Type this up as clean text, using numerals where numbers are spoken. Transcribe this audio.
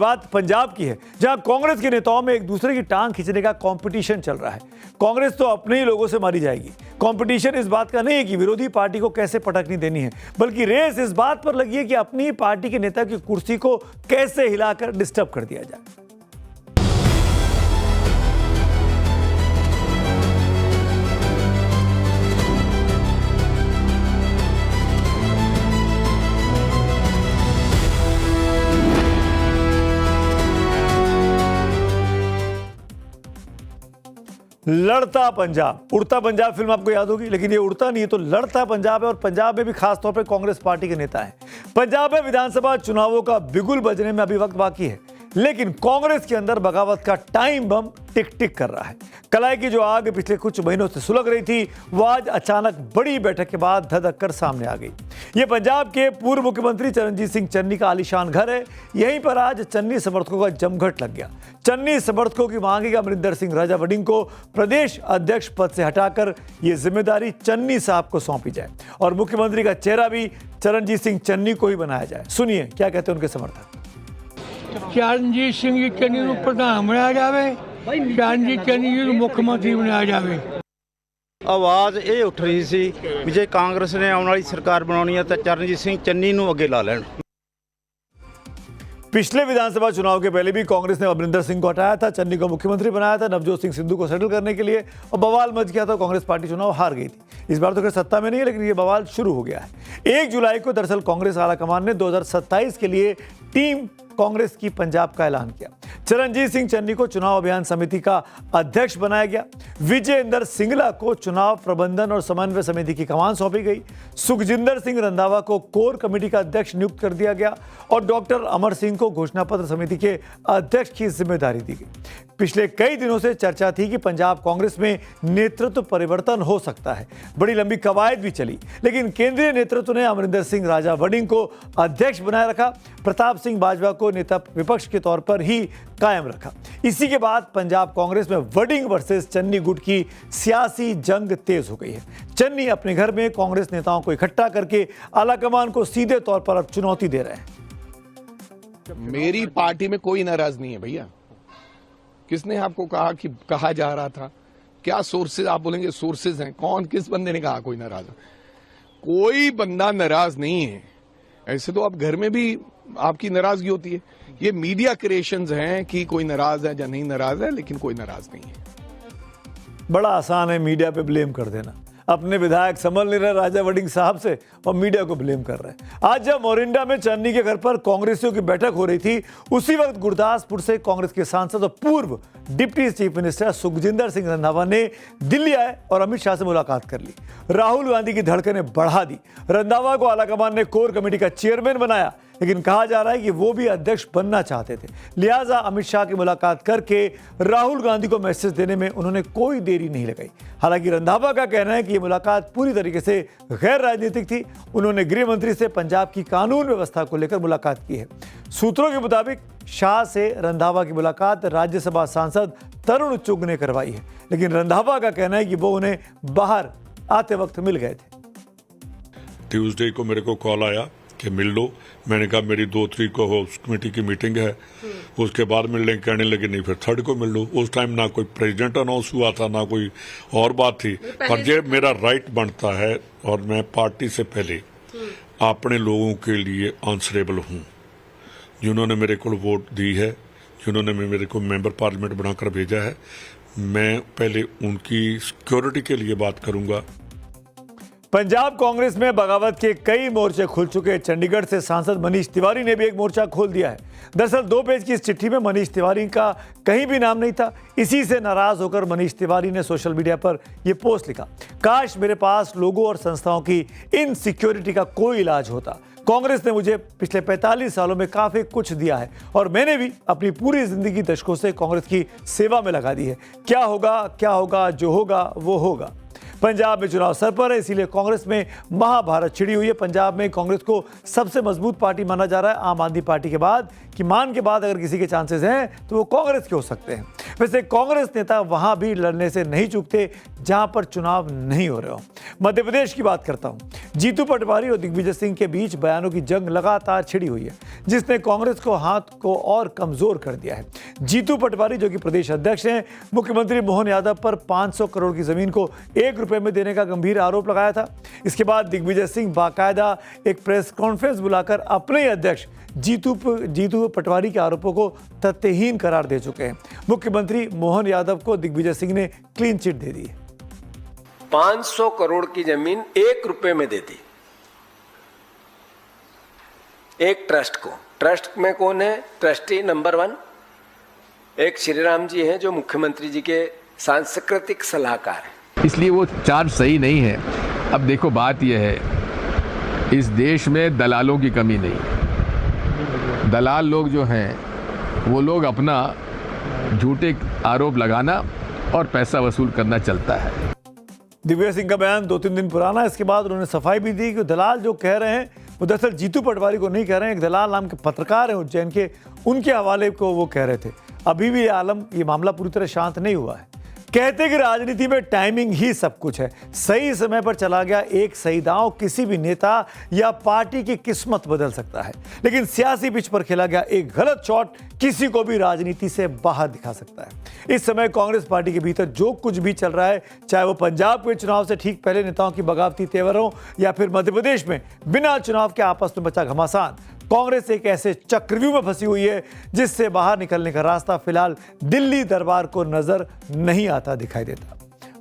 बात पंजाब की है, जहां कांग्रेस के नेताओं में एक दूसरे की टांग खींचने का कंपटीशन चल रहा है। कांग्रेस तो अपने ही लोगों से मारी जाएगी। कंपटीशन इस बात का नहीं है कि विरोधी पार्टी को कैसे पटकनी देनी है, बल्कि रेस इस बात पर लगी है कि अपनी ही पार्टी के नेता की कुर्सी को कैसे हिलाकर डिस्टर्ब कर दिया जाए। लड़ता पंजाब, उड़ता पंजाब फिल्म आपको याद होगी, लेकिन ये उड़ता नहीं है, तो लड़ता पंजाब है। और पंजाब में भी खास तौर पे कांग्रेस पार्टी के नेता हैं। पंजाब में विधानसभा चुनावों का बिगुल बजने में अभी वक्त बाकी है, लेकिन कांग्रेस के अंदर बगावत का टाइम बम टिक टिक कर रहा है। कलाई की जो आग पिछले कुछ महीनों से सुलग रही थी, वो आज अचानक बड़ी बैठक के बाद धधक कर सामने आ गई। ये पंजाब के पूर्व मुख्यमंत्री चरणजीत सिंह चन्नी का आलीशान घर है। यहीं पर आज चन्नी समर्थकों का जमघट लग गया। चन्नी समर्थकों की मांग है कि अमरिंदर सिंह राजा वड़िंग को प्रदेश अध्यक्ष पद से हटाकर ये जिम्मेदारी चन्नी साहब को सौंपी जाए और मुख्यमंत्री का चेहरा भी चरणजीत सिंह चन्नी को ही बनाया जाए। सुनिए क्या कहते हैं उनके समर्थक। चरणजीत सिंह जी चन्नी ਨੂੰ ਪ੍ਰਧਾਨ ਬਣਾਇਆ ਜਾਵੇ, ਚਰਨਜੀਤ ਚੰਨੀ ਜੀ ਨੂੰ ਮੁੱਖ ਮੰਤਰੀ ਬਣਾਇਆ ਜਾਵੇ। ਆਵਾਜ਼ ਇਹ ਉੱਠ ਰਹੀ ਸੀ ਵੀ ਜੇ ਕਾਂਗਰਸ ਨੇ ਆਉਣ ਵਾਲੀ ਸਰਕਾਰ ਬਣਾਉਣੀ ਹੈ ਤਾਂ ਚਰਨਜੀਤ ਸਿੰਘ ਚੰਨੀ ਨੂੰ ਅੱਗੇ ਲਾ ਲੈਣ। पिछले विधानसभा चुनाव के पहले भी कांग्रेस ने अमरिंदर सिंह को हटाया था, चन्नी को मुख्यमंत्री बनाया था नवजोत सिंह सिद्धू को सेटल करने के लिए, और बवाल मच गया था। कांग्रेस पार्टी चुनाव हार गई थी। इस बार तो खैर सत्ता में नहीं है, लेकिन ये बवाल शुरू हो गया है। 1 जुलाई को दरअसल कांग्रेस आलाकमान ने 2027 के लिए टीम कांग्रेस की पंजाब का ऐलान किया। चरणजीत सिंह चन्नी को चुनाव अभियान समिति का अध्यक्ष बनाया गया। विजय इंदर सिंगला को चुनाव प्रबंधन और समन्वय समिति की कमान सौंपी गई। सुखजिंदर सिंह रंधावा को कोर कमेटी का अध्यक्ष नियुक्त कर दिया गया और डॉक्टर अमर सिंह को घोषणा पत्र समिति के अध्यक्ष की जिम्मेदारी दी गई। पिछले कई दिनों से चर्चा थी कि पंजाब कांग्रेस में नेतृत्व परिवर्तन हो सकता है। बड़ी लंबी कवायद भी चली, लेकिन केंद्रीय नेतृत्व ने अमरिंदर सिंह राजा वड़िंग को अध्यक्ष बनाए रखा। प्रताप सिंह बाजवा को नेता विपक्ष के तौर पर ही कायम रखा। इसी के बाद पंजाब कांग्रेस में वड़िंग वर्सेस चन्नी गुट की सियासी जंग तेज हो गई है। चन्नी अपने घर में कांग्रेस नेताओं को इकट्ठा करके आलाकमान को सीधे तौर पर अब चुनौती दे रहे हैं। मेरी पार्टी में कोई नाराज नहीं है भैया। किसने आपको कहा कि कहा जा रहा था? क्या सोर्सेज? आप बोलेंगे सोर्सेज हैं, कौन किस बंदे ने कहा कोई नाराज है? कोई बंदा नाराज नहीं है। ऐसे तो आप घर में भी आपकी नाराजगी होती है। ये मीडिया क्रिएशंस हैं कि कोई नाराज है या नहीं नाराज है, लेकिन कोई नाराज नहीं है। बड़ा आसान है मीडिया पे ब्लेम कर देना। अपने विधायक संभल नहीं रहे राजा वड़िंग साहब से और मीडिया को ब्लेम कर रहे हैं। आज जब मोरिंडा में चन्नी के घर पर कांग्रेसियों की बैठक हो रही थी, उसी वक्त गुरदासपुर से कांग्रेस के सांसद और पूर्व deputy chief minister Sukhjinder Singh Randhawa ने दिल्ली आए और अमित शाह से मुलाकात कर ली। राहुल गांधी की धड़कनें बढ़ा दी। रंधावा को आलाकमान ने कोर कमेटी का चेयरमैन बनाया, लेकिन कहा जा रहा है कि वो भी अध्यक्ष बनना चाहते थे। लिहाजा अमित शाह की मुलाकात करके राहुल गांधी को मैसेज देने में उन्होंने कोई देरी नहीं लगाई। हालांकि रंधावा का कहना है कि ये मुलाकात पूरी तरीके से गैर राजनीतिक थी। उन्होंने गृह मंत्री से पंजाब की कानून व्यवस्था को लेकर मुलाकात की है। सूत्रों के मुताबिक शाह से रंधावा की मुलाकात राज्यसभा सांसद तरुण चुग ने करवाई है, लेकिन रंधावा का कहना है कि वो उन्हें बाहर आते वक्त मिल गए थे। ट्यूसडे को मेरे को कॉल आया कि मिल लो। मैंने कहा मेरी 2 तारीख को हाउस कमेटी की मीटिंग है, उसके बाद मिलने कहने लगे नहीं फिर 3rd को मिल लो। उस टाइम ना कोई प्रेसिडेंट अनाउंस हुआ था ना कोई और बात थी, पर ये मेरा राइट बनता है और मैं पार्टी से पहले अपने लोगों के लिए आंसरेबल हूँ। जिन्होंने मेरे को वोट दी है, जिन्होंने मेरे को मेंबर पार्लियामेंट बनाकर भेजा है, मैं पहले उनकी सिक्योरिटी के लिए बात करूंगा। पंजाब कांग्रेस में बगावत के कई मोर्चे खुल चुके हैं। चंडीगढ़ से सांसद मनीष तिवारी ने भी एक मोर्चा खोल दिया है। दरअसल 2 पेज की इस चिट्ठी में मनीष तिवारी का कहीं भी नाम नहीं था। इसी से नाराज होकर मनीष तिवारी ने सोशल मीडिया पर यह पोस्ट लिखा, काश मेरे पास लोगों और संस्थाओं की इनसिक्योरिटी का कोई इलाज होता। कांग्रेस ने मुझे पिछले 45 सालों में काफी कुछ दिया है और मैंने भी अपनी पूरी जिंदगी दशकों से कांग्रेस की सेवा में लगा दी है। क्या होगा, जो होगा वो होगा। पंजाब में चुनाव सर पर है, इसीलिए कांग्रेस में महाभारत छिड़ी हुई है। पंजाब में कांग्रेस को सबसे मजबूत पार्टी माना जा रहा है। आम आदमी पार्टी के बाद कि मान के बाद अगर किसी के चांसेस हैं तो वो कांग्रेस के हो सकते हैं। वैसे कांग्रेस नेता वहां भी लड़ने से नहीं चूकते जहां पर चुनाव नहीं हो रहे हो। मध्य प्रदेश की बात करता हूं। जीतू पटवारी और दिग्विजय सिंह के बीच बयानों की जंग लगातार छिड़ी हुई है, जिसने कांग्रेस को हाथ को और कमजोर कर दिया है। जीतू पटवारी, जो कि प्रदेश अध्यक्ष हैं, मुख्यमंत्री मोहन यादव पर 500 करोड़ की जमीन को 1 रुपए में देने का गंभीर आरोप लगाया था। इसके बाद दिग्विजय सिंह बाकायदा एक प्रेस कॉन्फ्रेंस बुलाकर अपने ही अध्यक्ष जीतू पटवारी के आरोपों को तथ्यहीन करार दे चुके हैं। मुख्यमंत्री मोहन यादव को दिग्विजय सिंह ने क्लीन चिट दे दी। 500 करोड़ की जमीन 1 रुपए में दे दी एक ट्रस्ट को। ट्रस्ट में कौन है? ट्रस्टी नंबर 1 एक श्रीराम जी हैं, जो मुख्यमंत्री जी के सांस्कृतिक सलाहकार हैं। इसलिए वो चार्ज सही नहीं है। अब देखो, बात यह है, इस देश में दलालों की कमी नहीं। दलाल लोग जो हैं वो लोग अपना झूठे आरोप लगाना और पैसा वसूल करना चलता है। दिग्विजय सिंह का बयान 2-3 दिन पुराना है। इसके बाद उन्होंने सफाई भी दी कि दलाल जो कह रहे हैं वो दरअसल जीतू पटवारी को नहीं कह रहे हैं, एक दलाल नाम के पत्रकार हैं उज्जैन के, उनके हवाले को वो कह रहे थे। अभी भी ये मामला पूरी तरह शांत नहीं हुआ है। कहते कि राजनीति में टाइमिंग ही सब कुछ है। सही समय पर चला गया एक सही दांव किसी भी नेता या पार्टी की किस्मत बदल सकता है, लेकिन सियासी पिच पर खेला गया एक गलत शॉट किसी को भी राजनीति से बाहर दिखा सकता है। इस समय कांग्रेस पार्टी के भीतर जो कुछ भी चल रहा है, चाहे वो पंजाब के चुनाव से ठीक पहले नेताओं की बगावती तेवर हो या फिर मध्य प्रदेश में बिना चुनाव के आपस में बचा घमासान, कांग्रेस एक ऐसे चक्रव्यूह में फंसी हुई है जिससे बाहर निकलने का रास्ता फिलहाल दिल्ली दरबार को नजर नहीं आता दिखाई देता।